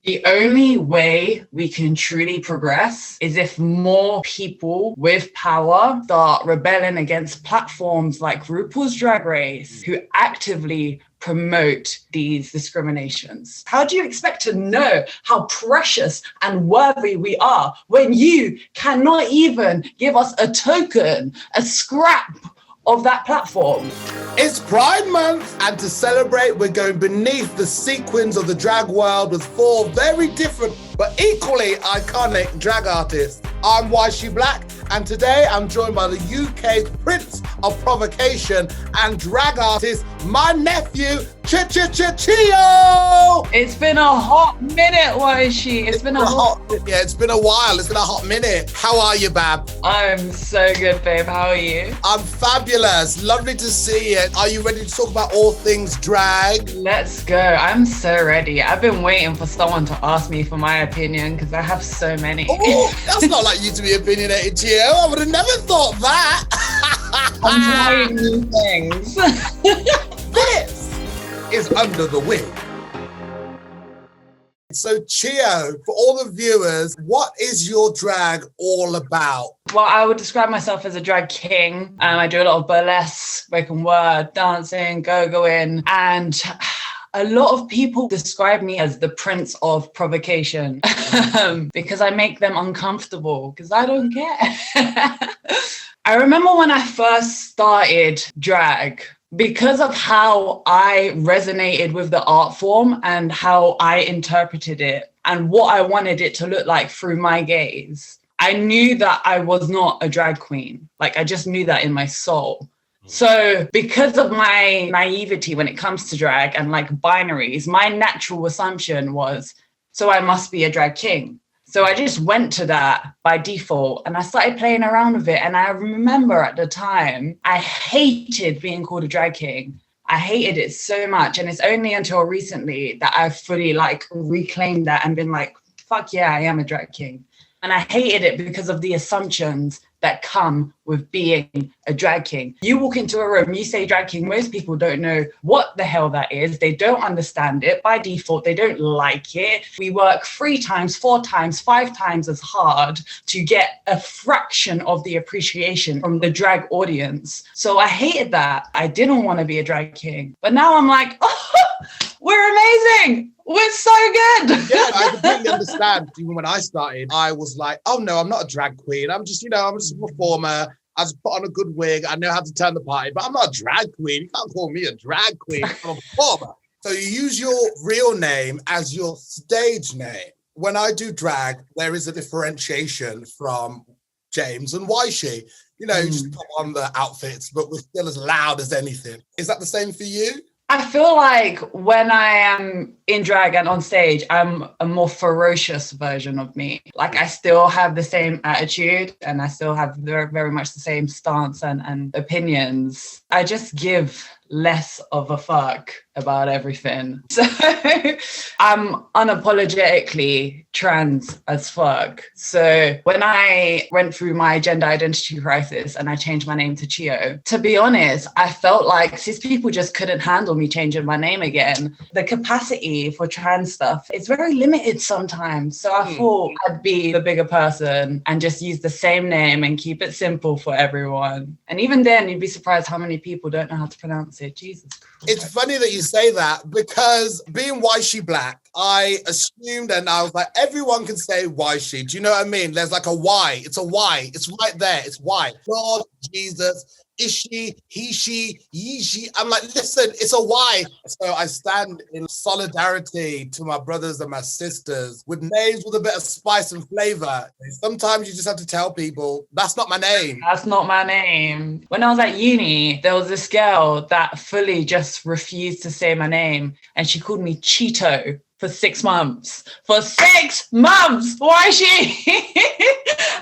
The only way we can truly progress is if more people with power start rebelling against platforms like RuPaul's Drag Race, who actively promote these discriminations. How do you expect to know how precious and worthy we are when you cannot even give us a token, a scrap of that platform? It's Pride Month, and to celebrate, we're going beneath the sequins of the drag world with 4 very different but equally iconic drag artists. I'm Yshee Black, and today I'm joined by the UK's Prince of Provocation and drag artist, my nephew, Chiyo! It's been a hot minute, Yshee. It's been a hot... Yeah, it's been a while. It's been a hot minute. How are you, Bab? I'm so good, babe. How are you? I'm fabulous. Lovely to see you. Are you ready to talk about all things drag? Let's go. I'm so ready. I've been waiting for someone to ask me for my opinion because I have so many. Oh, that's not like you to be opinionated, Chiyo. I would have never thought that. I'm trying new things. This is Under the Wig. So, Chiyo, for all the viewers, what is your drag all about? Well, I would describe myself as a drag king. I do a lot of burlesque, spoken word, dancing, go-going, and a lot of people describe me as the Prince of Provocation because I make them uncomfortable because I don't care. I remember when I first started drag, because of how I resonated with the art form and how I interpreted it and what I wanted it to look like through my gaze, I knew that I was not a drag queen. Like, I just knew that in my soul. So because of my naivety when it comes to drag and like binaries, my natural assumption was, so I must be a drag king. So I just went to that by default and I started playing around with it. And I remember at the time, I hated being called a drag king. I hated it so much. And it's only until recently that I've fully like reclaimed that and been like, fuck yeah, I am a drag king. And I hated it because of the assumptions that come with being a drag king. You walk into a room, you say drag king, most people don't know what the hell that is. They don't understand it. By default, they don't like it. We work 3 times, 4 times, 5 times as hard to get a fraction of the appreciation from the drag audience. So I hated that. I didn't want to be a drag king. But now I'm like, oh, we're amazing. We're so good. Yeah, I completely understand. Even when I started, I was like, oh no, I'm not a drag queen. I'm just a performer. I just put on a good wig. I know how to turn the party, but I'm not a drag queen. You can't call me a drag queen. I'm a performer. So you use your real name as your stage name. When I do drag, there is a differentiation from James and Yshee. You just put on the outfits, but we're still as loud as anything. Is that the same for you? I feel like when I am in drag and on stage, I'm a more ferocious version of me. Like, I still have the same attitude and I still have very, very much the same stance and opinions. I just give less of a fuck about everything. So I'm unapologetically trans as fuck. So when I went through my gender identity crisis and I changed my name to Chiyo, to be honest, I felt like cis people just couldn't handle me changing my name again. The capacity for trans stuff is very limited sometimes. So I thought I'd be the bigger person and just use the same name and keep it simple for everyone. And even then, you'd be surprised how many people don't know how to pronounce it. Jesus Christ. It's funny that you say that because being Yshee Black, I assumed and I was like, everyone can say Yshee. Do you know what I mean? There's like a Y. It's a Y. It's right there. It's Y. God, Jesus, Yshee, Yshee, Yshee. I'm like, listen, it's a Y. So I stand in solidarity to my brothers and my sisters with names with a bit of spice and flavor. Sometimes you just have to tell people, that's not my name. That's not my name. When I was at uni, there was this girl that fully just refused to say my name. And she called me Cheeto for 6 months. For 6 months! Yshee?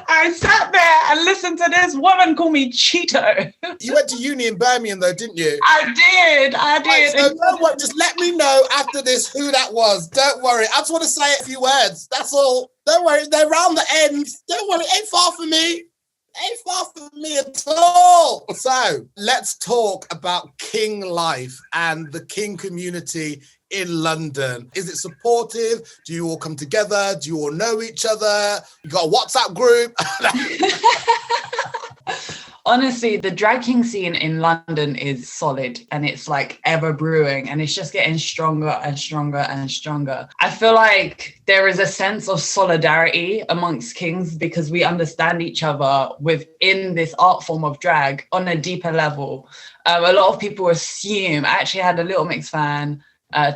I sat there and listened to this woman call me Cheeto. You went to uni in Birmingham though, didn't you? I did. Right, so don't worry, just let me know after this who that was. Don't worry. I just want to say a few words. That's all. Don't worry, they're round the ends. Don't worry, it ain't far from me. Ain't far from me at all. So let's talk about king life and the king community in London. Is it supportive? Do you all come together? Do you all know each other? You got a WhatsApp group? Honestly, the drag king scene in London is solid and it's like ever brewing and it's just getting stronger and stronger and stronger. I feel like there is a sense of solidarity amongst kings because we understand each other within this art form of drag on a deeper level. A lot of people assume, I actually had a Little Mix fan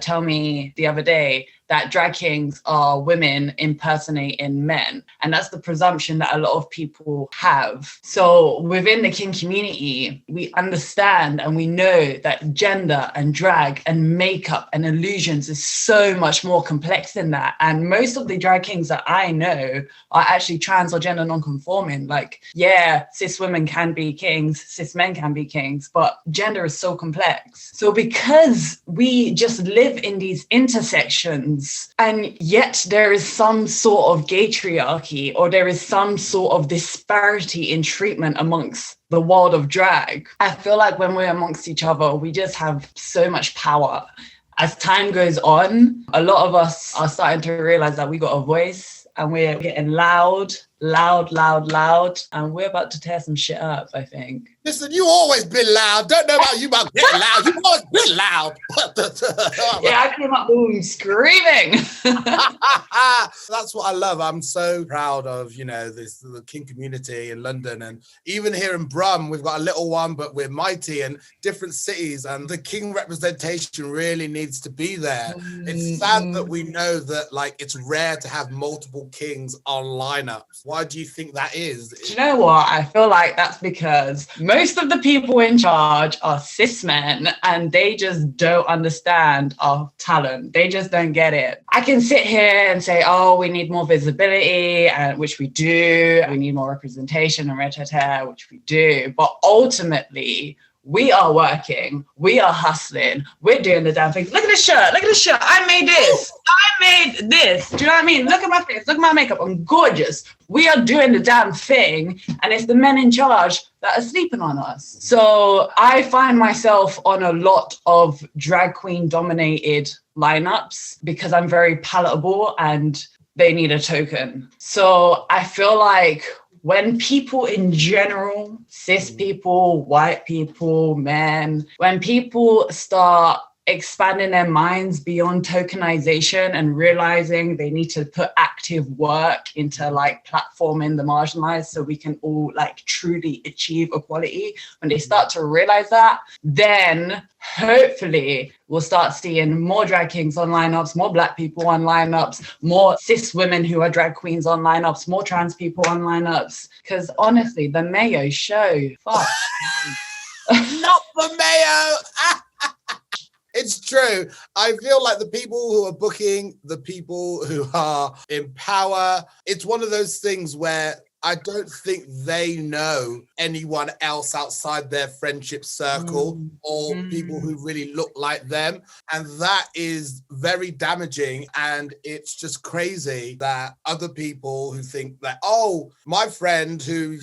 tell me the other day that drag kings are women impersonating men. And that's the presumption that a lot of people have. So within the king community, we understand and we know that gender and drag and makeup and illusions is so much more complex than that. And most of the drag kings that I know are actually trans or gender non-conforming. Like, yeah, cis women can be kings, cis men can be kings, but gender is so complex. So because we just live in these intersections, and yet there is some sort of gaytriarchy or there is some sort of disparity in treatment amongst the world of drag. I feel like when we're amongst each other, we just have so much power. As time goes on, a lot of us are starting to realize that we got a voice and we're getting loud, and we're about to tear some shit up, I think. Listen, you always been loud. Don't know about you about getting loud. You've always been loud. Yeah, I came up boom screaming. That's what I love. I'm so proud of, the king community in London. And even here in Brum, we've got a little one, but we're mighty in different cities. And the king representation really needs to be there. It's sad that we know that, it's rare to have multiple kings on lineups. Why do you think that is? Do you know what? I feel like that's because most of the people in charge are cis men and they just don't understand our talent. They just don't get it. I can sit here and say, oh, we need more visibility, which we do. We need more representation and which we do. But ultimately, we are working, we are hustling, we're doing the damn things. Look at this shirt, I made this. Do you know what I mean? Look at my face, look at my makeup, I'm gorgeous. We are doing the damn thing, and it's the men in charge that are sleeping on us. So I find myself on a lot of drag queen dominated lineups because I'm very palatable and they need a token. So I feel like when people in general, cis people, white people, men, when people start expanding their minds beyond tokenization and realizing they need to put active work into platforming the marginalized so we can all truly achieve equality, when they start to realize that, then hopefully we'll start seeing more drag kings on lineups, more Black people on lineups, more cis women who are drag queens on lineups, more trans people on lineups. Because honestly, the Mayo show, fuck. Not the Mayo! It's true. I feel like the people who are booking, the people who are in power, it's one of those things where I don't think they know anyone else outside their friendship circle or people who really look like them. And that is very damaging. And it's just crazy that other people who think that, oh, my friend who,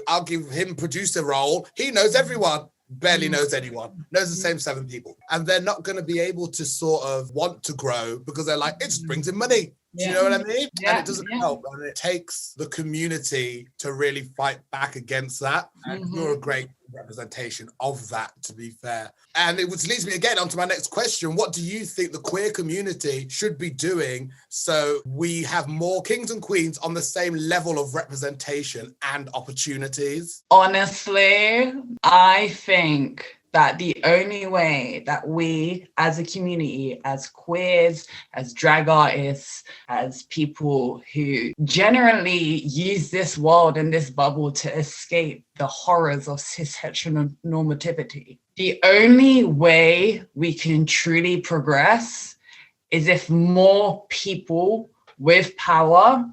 I'll give him producer role, he knows everyone. Barely knows anyone, knows the same 7 people. And they're not going to be able to sort of want to grow because they're like, it just brings in money. Do you know what I mean? Yeah, and it doesn't help. And it takes the community to really fight back against that. And you're a great representation of that, to be fair. And which leads me again onto my next question. What do you think the queer community should be doing so we have more kings and queens on the same level of representation and opportunities? Honestly, I think that the only way that we as a community, as queers, as drag artists, as people who generally use this world and this bubble to escape the horrors of cis heteronormativity, the only way we can truly progress is if more people with power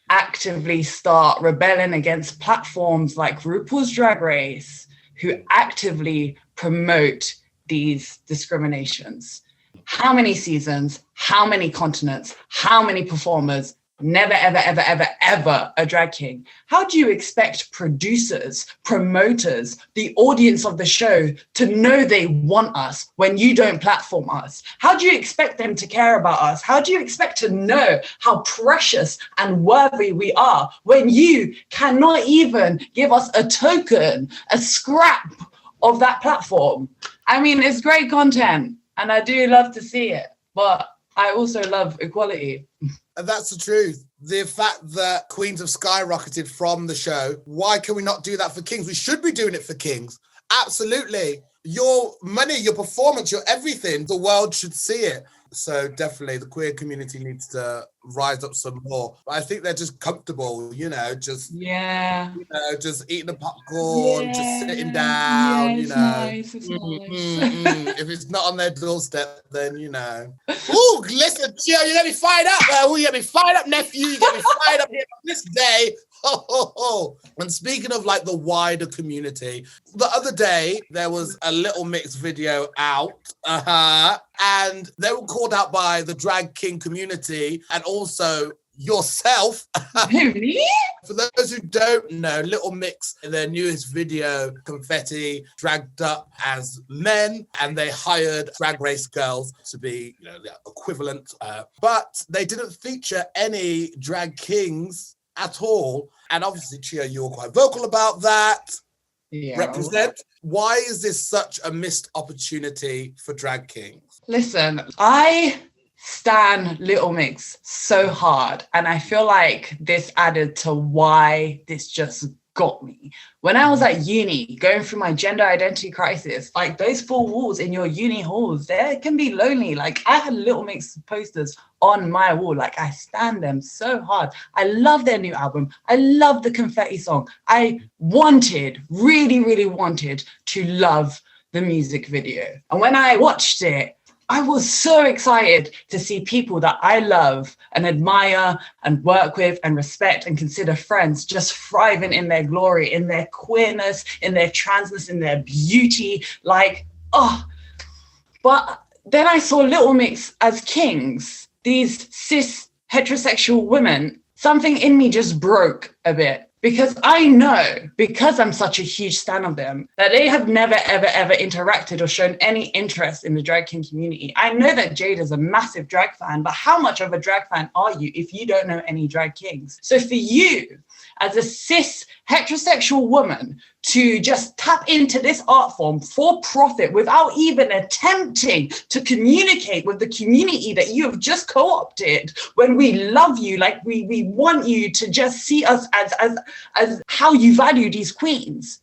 actively start rebelling against platforms like RuPaul's Drag Race, who actively promote these discriminations. How many seasons, how many continents, how many performers, never, ever, ever, ever, ever a drag king. How do you expect producers, promoters, the audience of the show to know they want us when you don't platform us? How do you expect them to care about us? How do you expect to know how precious and worthy we are when you cannot even give us a token, a scrap of that platform? I mean, it's great content and I do love to see it, but I also love equality. And that's the truth. The fact that queens have skyrocketed from the show, why can we not do that for kings? We should be doing it for kings. Absolutely. Your money, your performance, your everything, the world should see it. So definitely the queer community needs to rise up some more. But I think they're just comfortable, just just eating the popcorn, just sitting down, It's nice. It's nice. If it's not on their doorstep, then Ooh, listen, Chiyo, you get me fired up, man. You get me fired up, nephew. You get me fired up here on this day. And speaking of like the wider community, the other day there was a Little Mix video out, and they were called out by the drag king community and also yourself. Me? For those who don't know, Little Mix, in their newest video, Confetti, dragged up as men, and they hired drag race girls to be the equivalent, but they didn't feature any drag kings at all. And obviously, Chiyo, you were quite vocal about that. Yeah. Represent. Why is this such a missed opportunity for drag kings? Listen, I stan Little Mix so hard, and I feel like this added to why this just got me. When I was at uni, going through my gender identity crisis, like those four walls in your uni halls, they can be lonely. Like I had Little Mix posters on my wall. Like I stan them so hard. I love their new album. I love the Confetti song. I really, really wanted to love the music video. And when I watched it, I was so excited to see people that I love and admire and work with and respect and consider friends just thriving in their glory, in their queerness, in their transness, in their beauty. But then I saw Little Mix as kings, these cis heterosexual women. Something in me just broke a bit. Because I know, because I'm such a huge stan of them, that they have never, ever, ever interacted or shown any interest in the drag king community. I know that Jade is a massive drag fan, but how much of a drag fan are you if you don't know any drag kings? So for you, as a cis heterosexual woman, to just tap into this art form for profit without even attempting to communicate with the community that you have just co-opted, when we love you, like we want you to just see us as how you value these queens.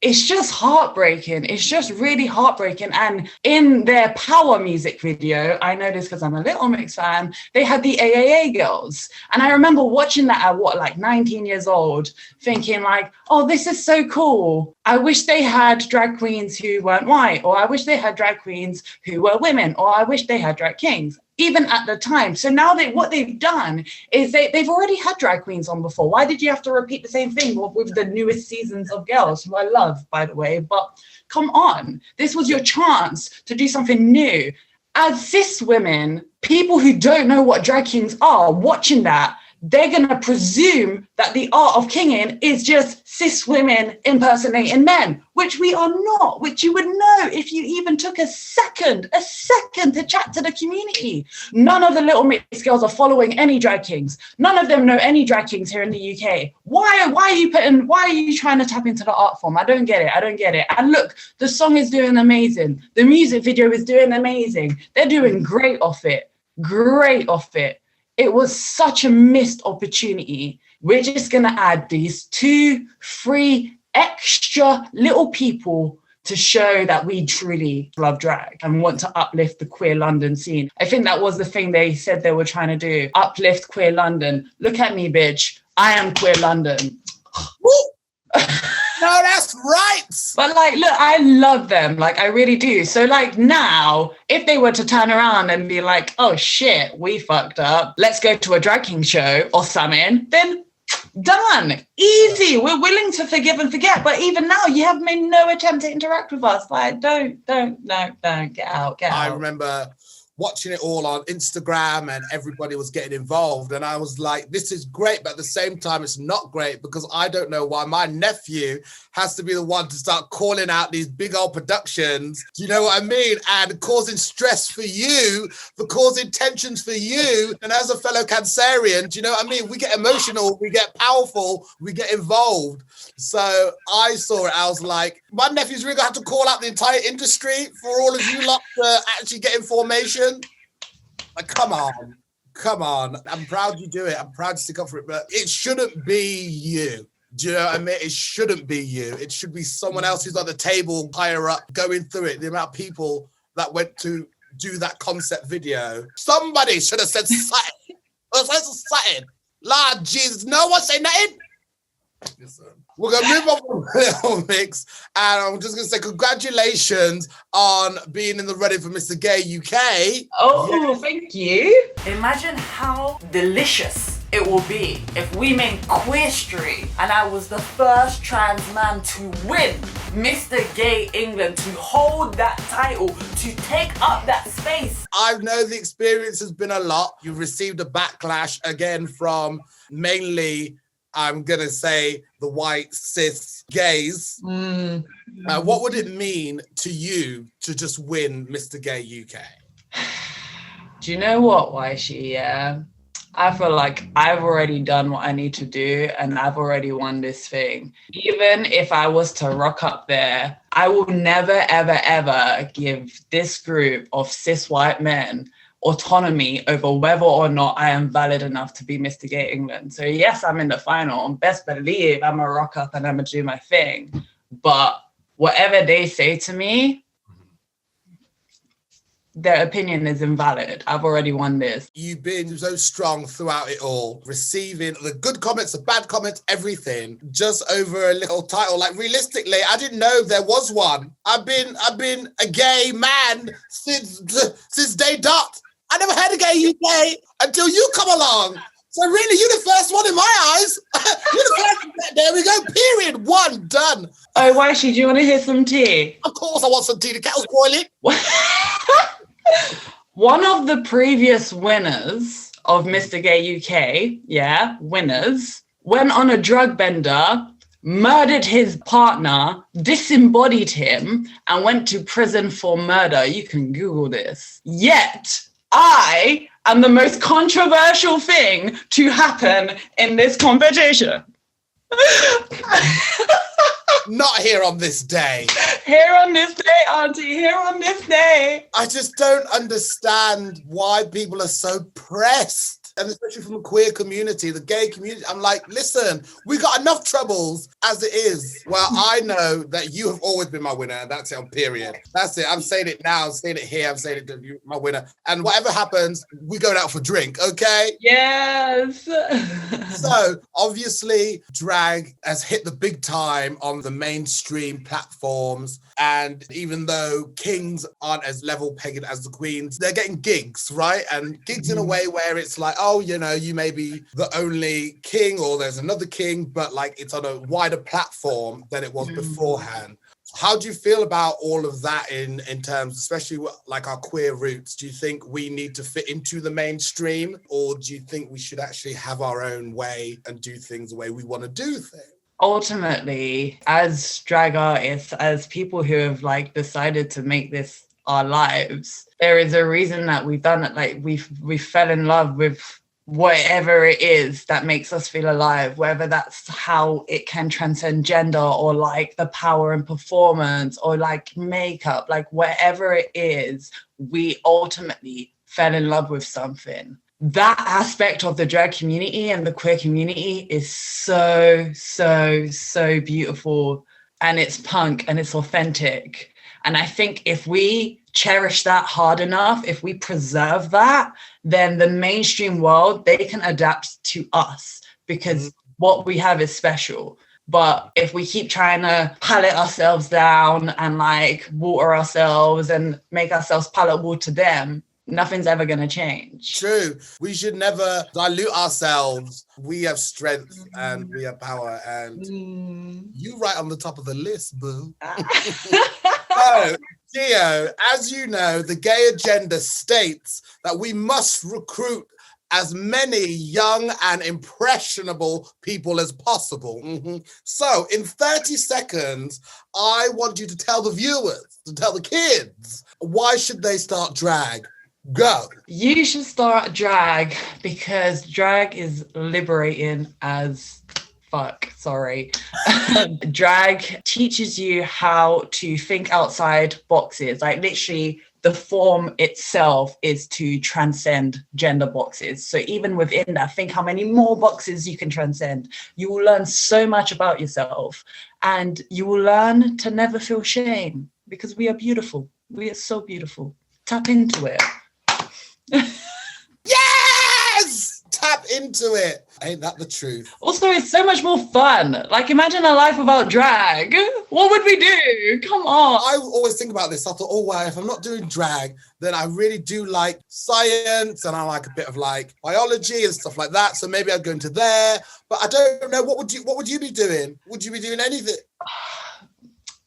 It's just heartbreaking. It's just really heartbreaking. And in their Power music video, I know this because I'm a Little Mix fan, they had the AAA girls. And I remember watching that at 19 years old, thinking like, oh, this is so cool. I wish they had drag queens who weren't white, or I wish they had drag queens who were women, or I wish they had drag kings. Even at the time. So now what they've done is they've already had drag queens on before. Why did you have to repeat the same thing with the newest seasons of Girls, who I love, by the way? But come on, this was your chance to do something new. As cis women, people who don't know what drag kings are, watching that, they're going to presume that the art of kinging is just cis women impersonating men, which we are not, which you would know if you even took a second to chat to the community. None of the Little Mix girls are following any drag kings. None of them know any drag kings here in the UK. Why are you trying to tap into the art form? I don't get it. And look, the song is doing amazing. The music video is doing amazing. They're doing great off it. It was such a missed opportunity. We're just going to add these 2-3 extra little people to show that we truly love drag and want to uplift the queer London scene. I think that was the thing they said they were trying to do. Uplift queer London. Look at me, bitch. I am queer London. No, that's right. But look, I love them. I really do. So now, if they were to turn around and be like, oh shit, we fucked up, let's go to a drag king show or something, then done. Easy. We're willing to forgive and forget. But even now, you have made no attempt to interact with us. Don't. Get out. I remember watching it all on Instagram and everybody was getting involved. And I was like, this is great, but at the same time, it's not great because I don't know why my nephew has to be the one to start calling out these big old productions. Do you know what I mean? And causing stress for you, for causing tensions for you. And as a fellow Cancerian, do you know what I mean? We get emotional, we get powerful, we get involved. So I saw it, I was like, my nephew's really gonna have to call out the entire industry for all of you lot to actually get information. Like, come on. I'm proud you do it. I'm proud to stick up for it, but it shouldn't be you. Do you know what I mean? It shouldn't be you. It should be someone else who's on the table higher up going through it. The amount of people that went to do that concept video. Somebody should have said something. Lord Jesus, no one say nothing. Listen. We're going to move on from Little Mix, and I'm just going to say congratulations on being in the running for Mr. Gay UK. Oh, yeah. Thank you. Imagine how delicious it will be if we made Queerstry and I was the first trans man to win Mr. Gay England, to hold that title, to take up that space. I know the experience has been a lot. You've received a backlash again from mainly, I'm going to say, the white cis gays. What would it mean to you to just win Mr. Gay UK? Do you know what, Yshee? Yeah, I feel like I've already done what I need to do and I've already won this thing. Even if I was to rock up there, I will never, ever, ever give this group of cis white men autonomy over whether or not I am valid enough to be Mr. Gay England. So yes, I'm in the final, and best believe I'm a rock up and I'm gonna do my thing. But whatever they say to me, their opinion is invalid. I've already won this. You've been so strong throughout it all, receiving the good comments, the bad comments, everything, just over a little title. Like, realistically, I didn't know there was one. I've been a gay man since day dot. I never had a Gay UK until you come along. So really, you're the first one in my eyes. You're the first. There we go. Period. One done. Oh, Yshee, do you want to hear some tea? Of course, I want some tea. The kettle's boiling. One of the previous winners of Mr. Gay UK, winners, went on a drug bender, murdered his partner, disembodied him, and went to prison for murder. You can Google this. Yet, I am the most controversial thing to happen in this competition. Not here on this day. Here on this day, Auntie, here on this day. I just don't understand why people are so pressed. And especially from the queer community, the gay community. I'm like, listen, we got enough troubles as it is. Well, I know that you have always been my winner, and that's it, on period. That's it. I'm saying it now. I'm saying it here. I'm saying it to you, my winner. And whatever happens, we're going out for drink, okay? Yes. So, obviously, drag has hit the big time on the mainstream platforms. And even though kings aren't as level pegged as the queens, they're getting gigs, right? And gigs in a way where it's like, oh, you know, you may be the only king or there's another king, but like it's on a wider platform than it was beforehand. How do you feel about all of that in terms, especially like our queer roots? Do you think we need to fit into the mainstream, or do you think we should actually have our own way and do things the way we want to do things? Ultimately, as drag artists, as people who have like decided to make this our lives, there is a reason that we've done it. Like we fell in love with whatever it is that makes us feel alive, whether that's how it can transcend gender or like the power and performance or like makeup, like whatever it is, we ultimately fell in love with something. That aspect of the drag community and the queer community is so, so, so beautiful. And it's punk and it's authentic. And I think if we cherish that hard enough, if we preserve that, then the mainstream world, they can adapt to us because what we have is special. But if we keep trying to palette ourselves down and like water ourselves and make ourselves palatable to them, nothing's ever going to change. True. We should never dilute ourselves. We have strength and we have power. And you right on the top of the list, boo. So, Chiyo, as you know, the gay agenda states that we must recruit as many young and impressionable people as possible. So in 30 seconds, I want you to tell the viewers, to tell the kids, why should they start drag? Go. You should start drag because drag is liberating as fuck. Sorry. Drag teaches you how to think outside boxes. Like literally, the form itself is to transcend gender boxes. So even within that, think how many more boxes you can transcend. You will learn so much about yourself, and you will learn to never feel shame because we are beautiful. We are so beautiful. Tap into it. Yes! Tap into it. Ain't that the truth? Also, it's so much more fun. Like, imagine a life without drag. What would we do? Come on. I always think about this. I thought, oh, wow, if I'm not doing drag, then I really do like science and I like a bit of like biology and stuff like that. So maybe I'd go into there. But I don't know. What would you be doing? Would you be doing anything?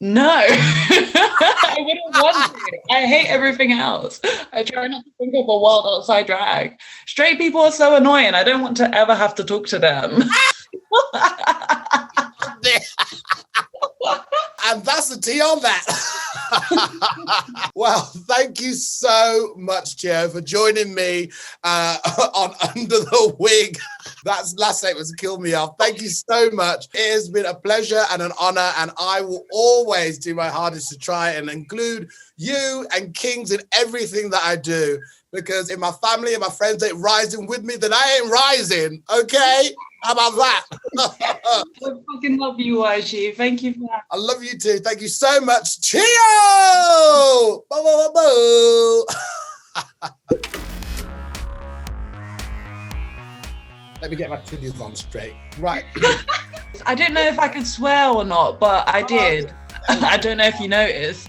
No, I wouldn't want to. I hate everything else. I try not to think of a world outside drag. Straight people are so annoying. I don't want to ever have to talk to them. And that's the tea on that. Well, thank you so much, Chiyo, for joining me on Under the Wig. That last statement killed me off. Thank you so much. It has been a pleasure and an honor, and I will always do my hardest to try and include you and Kings in everything that I do. Because if my family and my friends ain't rising with me, then I ain't rising. Okay? How about that? I fucking love you, Yshee. Thank you for that. I love you too. Thank you so much. Chiyo! Bo, bo, bo, bo. Let me get my titties on straight. Right. I don't know if I could swear or not, but I did. I don't know if you noticed.